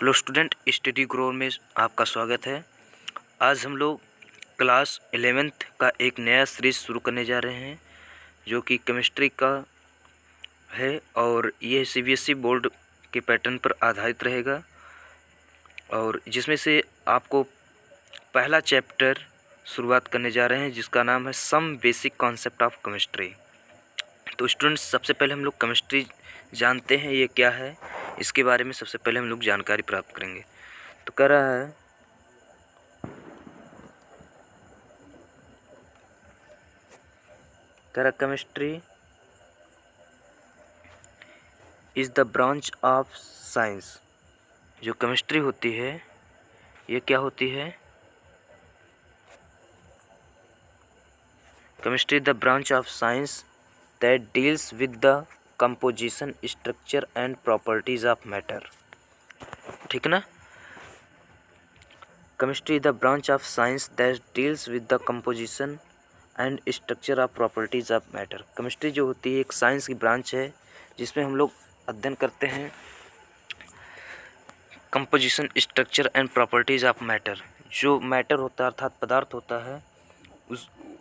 Hello student, study grow में आपका स्वागत है। आज हम लोग क्लास 11th का एक नया सीरीज शुरू करने जा रहे हैं जो कि केमिस्ट्री का है और ये सीबीएसई बोर्ड के पैटर्न पर आधारित रहेगा और जिसमें से आपको पहला चैप्टर शुरुआत करने जा रहे हैं जिसका नाम है some basic concept of chemistry. तो स्टूडेंट्स, सबसे पहले हम लोग केमिस्ट्री जानते हैं ये क्या है, इसके बारे में सबसे पहले हम लोग जानकारी प्राप्त करेंगे। तो कह रहा है chemistry is the branch of science. जो केमिस्ट्री होती है ये क्या होती है? Chemistry the branch of science that deals with the composition, structure and properties of matter. ठीक ना? Chemistry the branch of science that deals with the composition and structure of properties of matter. Chemistry जो होती है एक science की branch है जिसमें हम लोग अध्ययन करते हैं composition, structure and properties of matter. जो मैटर होता है अर्थात पदार्थ होता है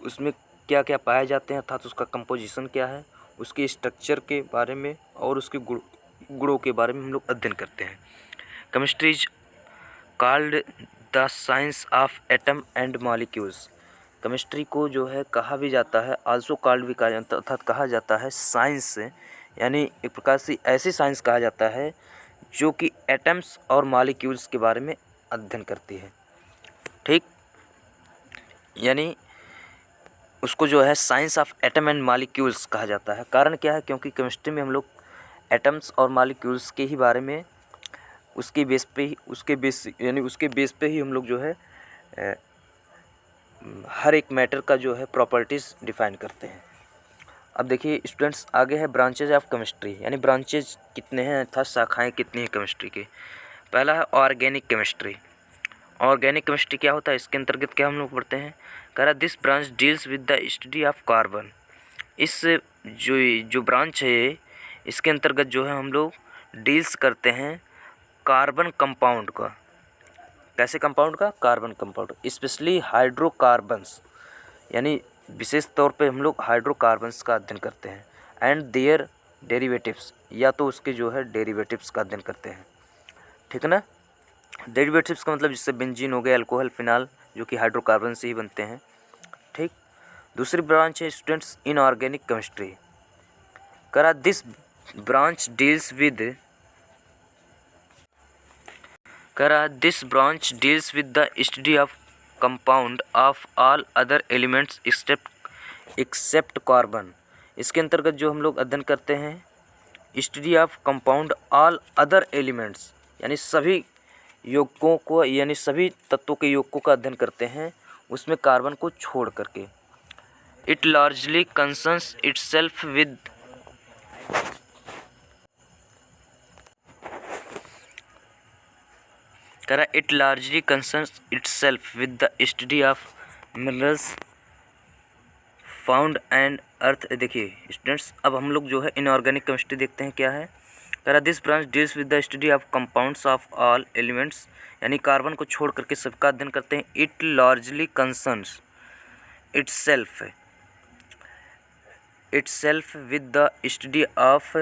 उसमें क्या क्या पाए जाते हैं अर्थात उसका कंपोजिशन क्या है, उसके स्ट्रक्चर के बारे में और उसके गुणों के बारे में हम लोग अध्ययन करते हैं। Chemistry is called the science of atom and molecules. Chemistry को जो है कहा भी जाता है, आल्सो कॉल्ड भी कहा जाता है, अर्थात कहा जाता है साइंस, यानी एक प्रकार से ऐसी साइंस कहा जाता है जो कि एटम्स और मॉलिक्यूल्स के बारे में अध्ययन करती है। ठीक, यानी उसको जो है science of atom and molecules कहा जाता है। कारण क्या है? क्योंकि केमिस्ट्री में हम लोग एटम्स और मॉलिक्यूल्स के ही बारे में उसके बेस पे ही हम लोग जो है हर एक मैटर का जो है प्रॉपर्टीज़ डिफाइन करते हैं। अब देखिए स्टूडेंट्स, आगे है ब्रांचेज ऑफ केमिस्ट्री, यानी ब्रांचेज कितने हैं अर्थात शाखाएं कितनी हैं केमिस्ट्री के। पहला है ऑर्गेनिक केमिस्ट्री। ऑर्गेनिक केमिस्ट्री क्या होता है? इसके अंतर्गत क्या हम लोग पढ़ते हैं? कह रहा this branch deals with the study of carbon. इस जो ब्रांच है इसके अंतर्गत जो है हम लोग डील्स करते हैं कार्बन कंपाउंड का। कैसे कंपाउंड का? कार्बन कंपाउंड, स्पेशली हाइड्रोकार्बन्स, यानी विशेष तौर पे हम लोग हाइड्रोकार्बन्स का अध्ययन करते हैं एंड देयर डेरिवेटिव्स, या तो उसके जो है डेरिवेटिव्स का अध्ययन करते हैं। ठीक है ना? डेरिवेटिव्स का मतलब जिससे बेंजीन हो गया, अल्कोहल, फिनाल, जो कि हाइड्रोकार्बन से ही बनते हैं। ठीक, दूसरी ब्रांच है स्टूडेंट्स इनऑर्गेनिक केमिस्ट्री। करा this branch deals with the study of compound of all other elements except carbon. इसके अंतर्गत जो हम लोग अध्ययन करते हैं study of compound all other elements, यानी सभी यौगिकों को, यानी सभी तत्वों के यौगिकों का अध्ययन करते हैं उसमें कार्बन को छोड़ करके। It largely concerns itself with the study of minerals found and earth. देखिए स्टूडेंट्स, अब हम लोग जो है इनऑर्गेनिक केमिस्ट्री देखते हैं क्या है। कह रहा this branch deals with the study of compounds of all elements, यानी कार्बन को छोड़ करके सबका अध्ययन करते हैं। It largely concerns itself with the study of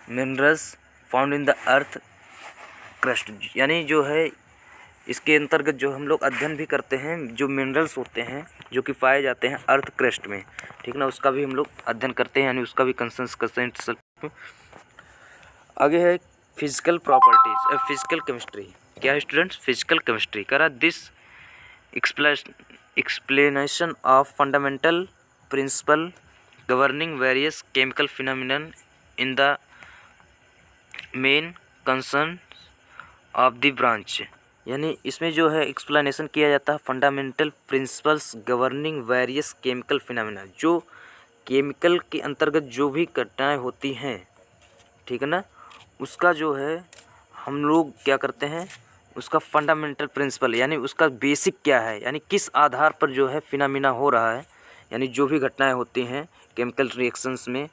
minerals found in the earth crust, यानी जो है इसके अंतर्गत जो हम लोग अध्ययन भी करते हैं जो मिनरल्स होते हैं जो कि पाए जाते हैं अर्थ क्रस्ट में। ठीक ना? उसका भी हम लोग अध्ययन करते हैं, यानी उसका भी कंसर्न्स करते हैं इटसेल्फ। आगे है फिजिकल प्रॉपर्टीज, फिजिकल केमिस्ट्री। क्या है स्टूडेंट्स? Physical chemistry. कह रहा this explanation of fundamental principle governing various chemical phenomenon in the main concern of the branch, यानी इसमें जो है एक्सप्लेनेशन किया जाता है fundamental principles governing various chemical phenomena, जो केमिकल के अंतर्गत जो भी घटनाएं होती हैं, ठीक है ना, उसका जो है हम लोग क्या करते हैं, उसका फंडामेंटल प्रिंसिपल यानी उसका बेसिक क्या है, यानी किस आधार पर जो है फिनोमिना हो रहा है, यानी जो भी घटनाएं होती हैं केमिकल रिएक्शंस में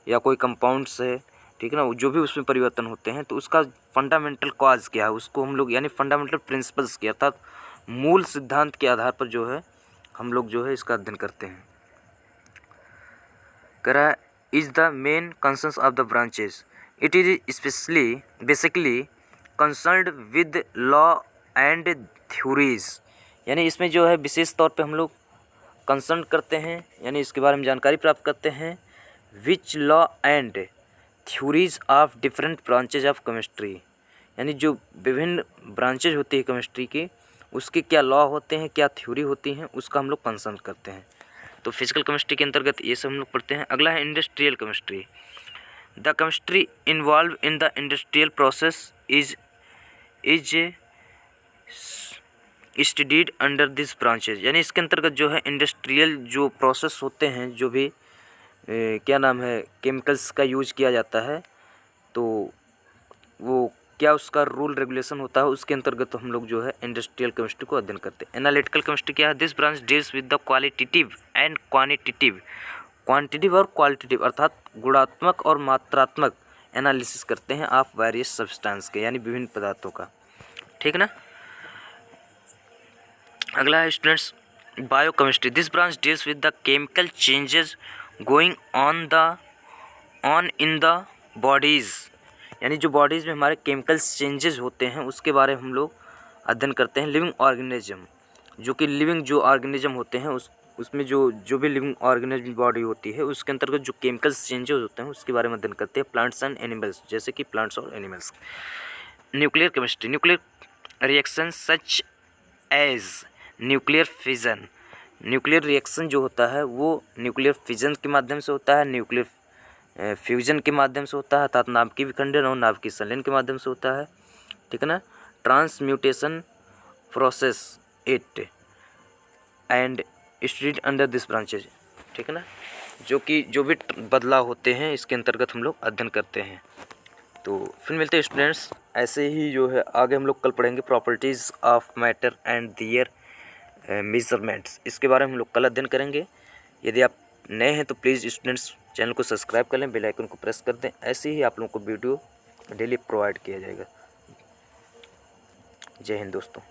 या कोई कंपाउंड्स है ठीक है ना, जो भी उसमें परिवर्तन होते हैं तो उसका फंडामेंटल कॉज क्या है, उसको हम लोग यानी फंडामेंटल प्रिंसिपल्स क्या, अर्थात मूल सिद्धांत के आधार पर जो है हम लोग जो है इसका अध्ययन करते हैं। करा is the main concerns of the branches, it is specially basically concerned with law and theories, यानी इसमें जो है विशेष तौर पे हम लोग कंसर्न करते हैं, यानी इसके बारे में जानकारी प्राप्त करते हैं। Which law and theories of different branches of chemistry, यानी जो विभिन्न ब्रांचेज होती है केमिस्ट्री की, उसके क्या लॉ होते हैं, क्या थ्योरी होती हैं, उसका हम लोग कंसर्न करते हैं। तो फिजिकल केमिस्ट्री के अंतर्गत ये सब हम लोग पढ़ते हैं। अगला है industrial chemistry. The chemistry involve in the industrial process is studied under this branches, यानी इसके अंतर्गत जो है इंडस्ट्रियल जो प्रोसेस होते हैं, जो भी क्या नाम है केमिकल्स का यूज किया जाता है, तो वो क्या उसका रूल रेगुलेशन होता है, उसके अंतर्गत हम लोग जो है इंडस्ट्रियल केमिस्ट्री को अध्ययन करते हैं। एनालिटिकल केमिस्ट्री क्या है? This branch deals with the qualitative and quantitative, quantitative और क्वालिटेटिव अर्थात गुणात्मक और मात्रात्मक एनालिसिस करते हैं ऑफ वेरियस सब्सटेंस के, यानी विभिन्न पदार्थों का, ठीक है ना। अगला है students biochemistry. This branch deals with the chemical changes going on in the bodies, यानी जो बॉडीज़ में हमारे केमिकल्स चेंजेस होते हैं उसके बारे में हम लोग अध्ययन करते हैं। लिविंग ऑर्गेनिज्म, जो कि लिविंग जो ऑर्गेनिज्म होते हैं उसमें जो भी लिविंग ऑर्गेनिज्म बॉडी होती है उसके अंतर्गत जो केमिकल्स चेंजेस होते हैं उसके बारे में अध्ययन करते हैं। प्लांट्स एंड एनिमल्स, जैसे कि प्लांट्स और animals. Nuclear chemistry. Nuclear reaction such as nuclear fission, nuclear reaction जो होता है वो न्यूक्लियर फिजन के माध्यम से होता है, न्यूक्लियर फ्यूजन के माध्यम से होता है, अर्थात नाभिकीय विखंडन और नाभिकीय संलयन के माध्यम से होता है, ठीक है ना। Transmutation process it and studied under this branches, ठीक है ना, जो भी बदलाव होते हैं इसके अंतर्गत हम लोग अध्ययन करते हैं। तो फिर मिलते हैं स्टूडेंट्स, ऐसे ही जो है आगे हम लोग कल पढ़ेंगे properties of matter and their measurements, इसके बारे में हम लोग कल अध्ययन करेंगे। यदि आप नए हैं तो प्लीज़ स्टूडेंट्स चैनल को सब्सक्राइब कर लें, बेल आइकन को प्रेस कर दें, ऐसे ही आप लोगों को वीडियो डेली प्रोवाइड किया जाएगा। जय हिंद दोस्तों।